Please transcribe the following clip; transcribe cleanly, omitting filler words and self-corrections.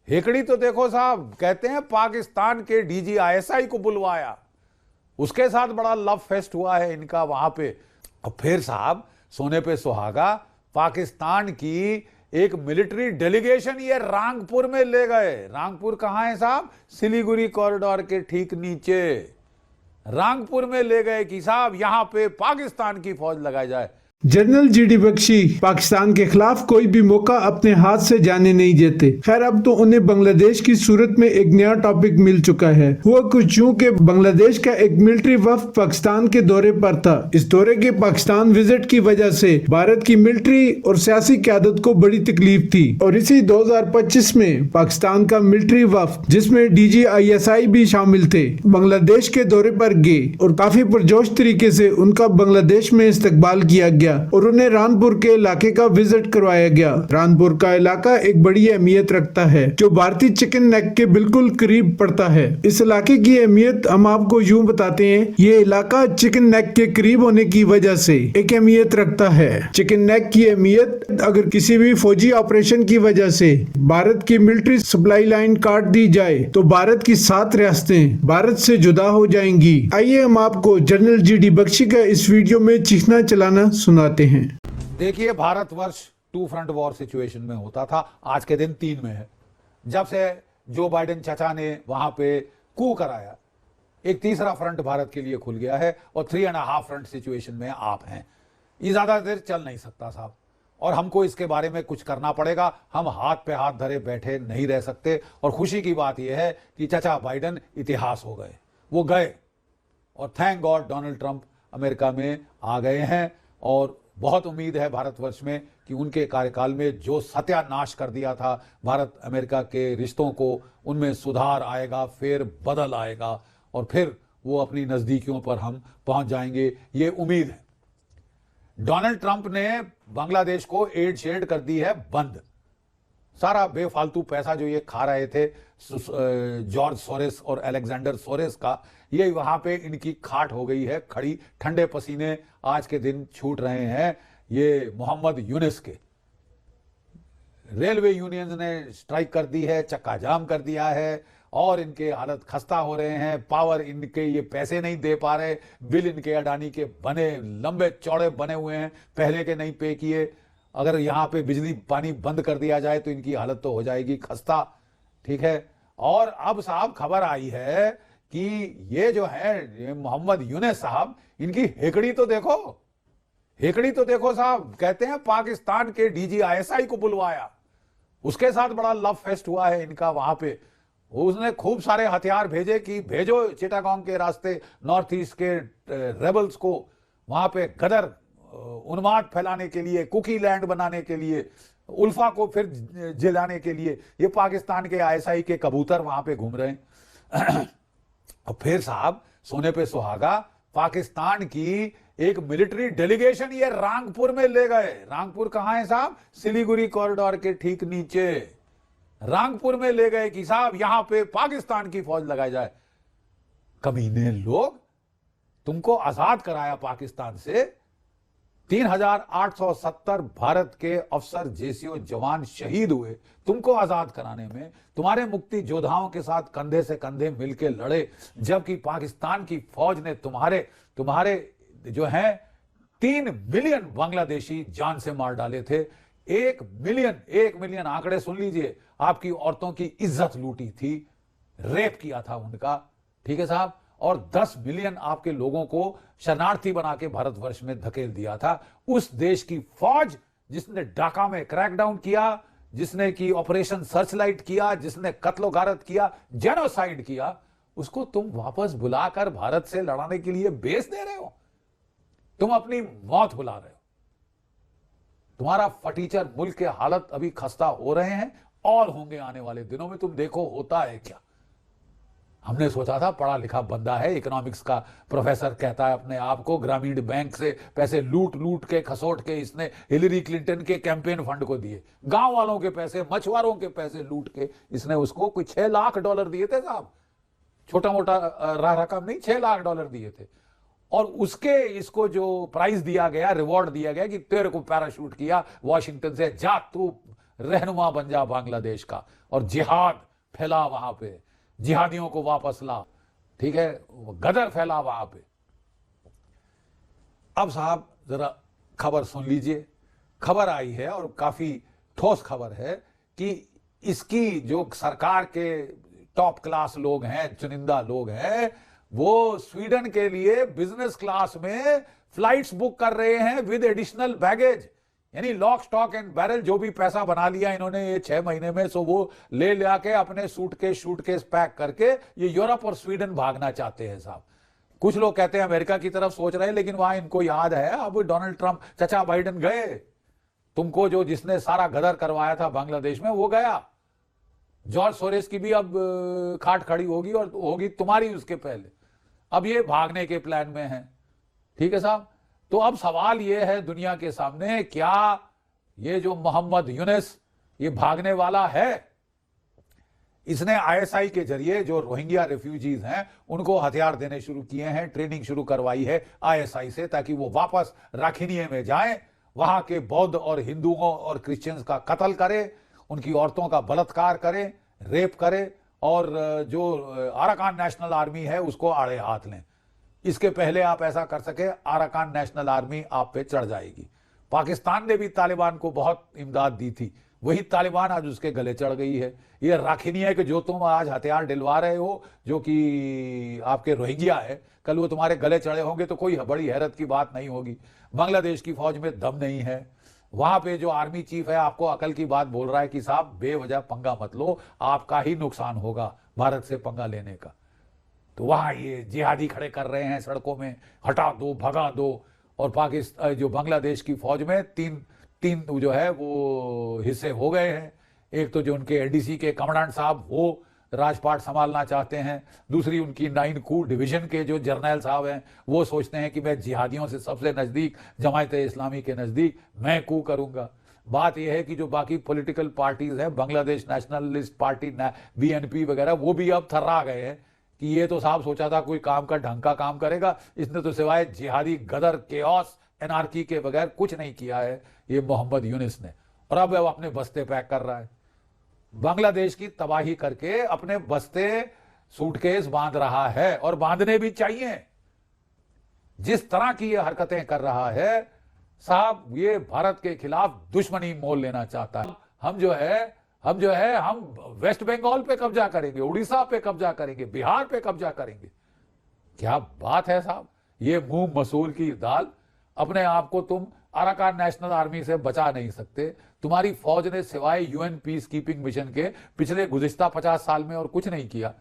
हेकड़ी तो देखो साहब, कहते हैं पाकिस्तान के DGISI को बुलवाया, उसके साथ बड़ा लव फेस्ट हुआ है इनका वहां पे। और फिर साहब सोने पे सुहागा, पाकिस्तान की एक मिलिट्री डेलीगेशन ये रांगपुर में ले गए। रांगपुर कहां है साहब? सिलीगुड़ी कॉरिडोर के ठीक नीचे रांगपुर में ले गए कि साहब यहां पे पाकिस्तान की फौज लगाई जाए। जनरल GD बख्शी पाकिस्तान के खिलाफ कोई भी मौका अपने हाथ से जाने नहीं देते। खैर अब तो उन्हें बांग्लादेश की सूरत में एक नया टॉपिक मिल चुका है। हुआ कुछ यूं कि बांग्लादेश का एक मिलिट्री वफ्द पाकिस्तान के दौरे पर था। इस दौरे के पाकिस्तान विजिट की वजह से भारत की मिलिट्री और सियासी क़यादत को बड़ी तकलीफ थी और इसी 2025 में पाकिस्तान का मिलिट्री वफ्द, जिसमें DGISI भी शामिल थे, बांग्लादेश के दौरे पर गए और काफी पुरजोश तरीके से उनका बांग्लादेश में इस्तकबाल किया गया और उन्हें रानपुर के इलाके का विजिट करवाया गया। रानपुर का इलाका एक बड़ी अहमियत रखता है, जो भारतीय चिकन नेक के बिल्कुल करीब पड़ता है। इस इलाके की अहमियत हम आपको यूं बताते हैं। ये इलाका चिकन नेक के करीब होने की वजह से एक अहमियत रखता है। चिकन नेक की अहमियत, अगर किसी भी फौजी ऑपरेशन की वजह से भारत की मिलिट्री सप्लाई लाइन काट दी जाए तो भारत की 7 रियासतें भारत से जुदा हो जाएंगी। आइए हम आपको जनरल GD बख्शी का इस वीडियो में चीखना चलाना सुनाते हैं। देखिए, भारतवर्ष 2 फ्रंट वॉर सिचुएशन में होता था, आज के दिन 3 में है। जब से जो बाइडेन चाचा ने वहां पे कू कराया, एक तीसरा फ्रंट भारत के लिए खुल गया है और 3.5 फ्रंट सिचुएशन में आप हैं। ये ज्यादा देर चल नहीं सकता साहब, और हमको इसके बारे में कुछ करना पड़ेगा। हम हाथ पे हाथ धरे बैठे नहीं रह सकते। और खुशी की बात यह है कि चाचा बाइडेन इतिहास हो गए, वो गए, और thank God Donald Trump America में आ गए हैं। और बहुत उम्मीद है भारतवर्ष में कि उनके कार्यकाल में जो सत्यानाश कर दिया था भारत अमेरिका के रिश्तों को, उनमें सुधार आएगा, फिर बदल आएगा और फिर वो अपनी नजदीकियों पर हम पहुंच जाएंगे, ये उम्मीद है। डोनाल्ड ट्रंप ने बांग्लादेश को एड शेड कर दी है बंद। सारा बेफालतू पैसा जो ये खा रहे थे जॉर्ज सोरेस और अलेक्जेंडर सोरेस का, ये वहां पे इनकी खाट हो गई है खड़ी। ठंडे पसीने आज के दिन छूट रहे हैं ये मोहम्मद यूनिस के। रेलवे यूनियन ने स्ट्राइक कर दी है, चक्का जाम कर दिया है और इनके हालत खस्ता हो रहे हैं। पावर इनके ये पैसे नहीं दे पा रहे, बिल इनके अडानी के बने लंबे चौड़े बने हुए हैं, पहले के नहीं पे किए। अगर यहाँ पे बिजली पानी बंद कर दिया जाए तो इनकी हालत तो हो जाएगी खस्ता, ठीक है। और अब साहब खबर आई है कि ये जो है मोहम्मद यूनिस साहब, इनकी हेकड़ी तो देखो, हेकड़ी तो देखो साहब। कहते हैं पाकिस्तान के DGISI को बुलवाया, उसके साथ बड़ा लव फेस्ट हुआ है इनका वहां पे। उसने खूब सारे हथियार भेजे कि भेजो चिटागोंग के रास्ते नॉर्थ ईस्ट के रेबल्स को वहां पे गदर उन्माद फैलाने के लिए, कुकी लैंड बनाने के लिए, उल्फा को फिर जिलाने के लिए ये पाकिस्तान के ISI के कबूतर वहां पे घूम रहे हैं। और फिर साहब सोने पे सुहागा, पाकिस्तान की एक मिलिट्री डेलीगेशन ये रांगपुर में ले गए। रांगपुर कहां है साहब? सिलीगुड़ी कॉरिडोर के ठीक नीचे रांगपुर में ले गए कि साहब यहां पे पाकिस्तान की फौज लगाई जाए। कमीने लोग, तुमको आजाद कराया पाकिस्तान से, 3870 भारत के अफसर JCO जवान शहीद हुए तुमको आजाद कराने में। तुम्हारे मुक्ति योद्धाओं के साथ कंधे से कंधे मिलकर लड़े, जबकि पाकिस्तान की फौज ने तुम्हारे जो हैं 3 मिलियन बांग्लादेशी जान से मार डाले थे। 1 मिलियन आंकड़े सुन लीजिए। आपकी औरतों की इज्जत लूटी थी, रेप किया था उनका, ठीक है साहब। और 10 मिलियन आपके लोगों को शरणार्थी बना के भारतवर्ष में धकेल दिया था। उस देश की फौज जिसने ढाका में क्रैकडाउन किया, जिसने की ऑपरेशन सर्चलाइट किया, जिसने कत्लो गारत किया, जेनोसाइड किया, उसको तुम वापस बुलाकर भारत से लड़ाने के लिए बेच दे रहे हो। तुम अपनी मौत बुला रहे हो। तुम्हारा फटीचर मुल्क के हालत अभी खस्ता हो रहे हैं और होंगे आने वाले दिनों में। तुम देखो होता है क्या। हमने सोचा था पढ़ा लिखा बंदा है, इकोनॉमिक्स का प्रोफेसर कहता है अपने आप को, ग्रामीण बैंक से पैसे लूट लूट के खसोट के इसने हिलरी क्लिंटन के कैंपेन फंड को दिए। गांव वालों के पैसे, मछुआरों के पैसे लूट के इसने उसको कोई $6 लाख दिए थे साहब। छोटा मोटा रकम नहीं, $6 लाख दिए थे। और उसके इसको जो प्राइज दिया गया, रिवॉर्ड दिया गया कि तेरे को पैराशूट किया वॉशिंगटन से, जा तू रहनुमा बन जा बांग्लादेश का और जिहाद फैला वहां पे, जिहादियों को वापस ला, ठीक है, गदर फैला वहां पे। अब साहब जरा खबर सुन लीजिए। खबर आई है और काफी ठोस खबर है कि इसकी जो सरकार के टॉप क्लास लोग हैं, चुनिंदा लोग हैं, वो स्वीडन के लिए बिजनेस क्लास में फ्लाइट्स बुक कर रहे हैं विद एडिशनल बैगेज। यानी लॉक स्टॉक एंड बैरल जो भी पैसा बना लिया इन्होंने ये 6 महीने में, सो वो ले लिया के अपने सूटकेस पैक करके ये यूरोप और स्वीडन भागना चाहते हैं साहब। कुछ लोग कहते हैं अमेरिका की तरफ सोच रहे हैं, लेकिन वहां इनको याद है अब डोनाल्ड ट्रंप, चचा बाइडेन गए, तुमको जो जिसने सारा गदर करवाया था बांग्लादेश में वो गया। जॉर्ज सोरेस की भी अब खाट खड़ी होगी और होगी तुम्हारी उसके पहले। अब ये भागने के प्लान में है, ठीक है साहब। तो अब सवाल ये है दुनिया के सामने, क्या ये जो मोहम्मद यूनिस ये भागने वाला है? इसने आईएसआई के जरिए जो रोहिंग्या रेफ्यूजीज हैं उनको हथियार देने शुरू किए हैं, ट्रेनिंग शुरू करवाई है आईएसआई से, ताकि वो वापस राखिनिये में जाएं, वहां के बौद्ध और हिंदुओं और क्रिश्चियंस का कत्ल करे, उनकी औरतों का बलात्कार करे, रेप करे और जो अराकान नेशनल आर्मी है उसको आड़े हाथ लें। इसके पहले आप ऐसा कर सके, अराकान नेशनल आर्मी आप पे चढ़ जाएगी। पाकिस्तान ने भी तालिबान को बहुत इमदाद दी थी, वही तालिबान आज उसके गले चढ़ गई है। ये राखिनिया के जो तुम आज हथियार दिलवा रहे हो, जो कि आपके रोहिंग्या है, कल वो तुम्हारे गले चढ़े होंगे तो कोई बड़ी हैरत की बात नहीं होगी। बांग्लादेश की फौज में दम नहीं है, वहां पे जो आर्मी चीफ है आपको अकल की बात बोल रहा है कि साहब बेवजह पंगा मत लो, आपका ही नुकसान होगा भारत से पंगा लेने का। तो वहां ये जिहादी खड़े कर रहे हैं सड़कों में, हटा दो, भगा दो। और पाकिस्तान जो बांग्लादेश की फौज में तीन जो है वो हिस्से हो गए हैं। एक तो जो उनके एडीसी के कमांडेंट साहब वो राजपाट संभालना चाहते हैं, दूसरी उनकी 9 कू डिवीजन के जो जर्नल साहब हैं वो सोचते हैं कि मैं जिहादियों से सबसे नजदीक, जमायत इस्लामी के नजदीक मैं कू करूंगा। बात यह है कि जो बाकी पॉलिटिकल पार्टीज हैं, बांग्लादेश नेशनलिस्ट पार्टी बीएनपी वगैरह, वो भी अब थर्रा गए हैं कि ये तो साहब सोचा था कोई काम का ढंग का काम करेगा, इसने तो सिवाय जिहादी गदर केओस एनार्की के बगैर कुछ नहीं किया है ये मोहम्मद यूनिस ने। और अब अपने बस्ते पैक कर रहा है, बांग्लादेश की तबाही करके अपने बस्ते सूटकेस बांध रहा है, और बांधने भी चाहिए। जिस तरह की ये हरकतें कर रहा है साहब, ये भारत के खिलाफ दुश्मनी मोल लेना चाहता है। हम जो है हम वेस्ट बंगाल पे कब्जा करेंगे, उड़ीसा पे कब्जा करेंगे, बिहार पे कब्जा करेंगे। क्या बात है साहब, ये मुंह मसूर की दाल। अपने आप को तुम अराकान नेशनल आर्मी से बचा नहीं सकते। तुम्हारी फौज ने सिवाय यूएन पीस कीपिंग मिशन के पिछले गुज़िश्ता 50 साल में और कुछ नहीं किया।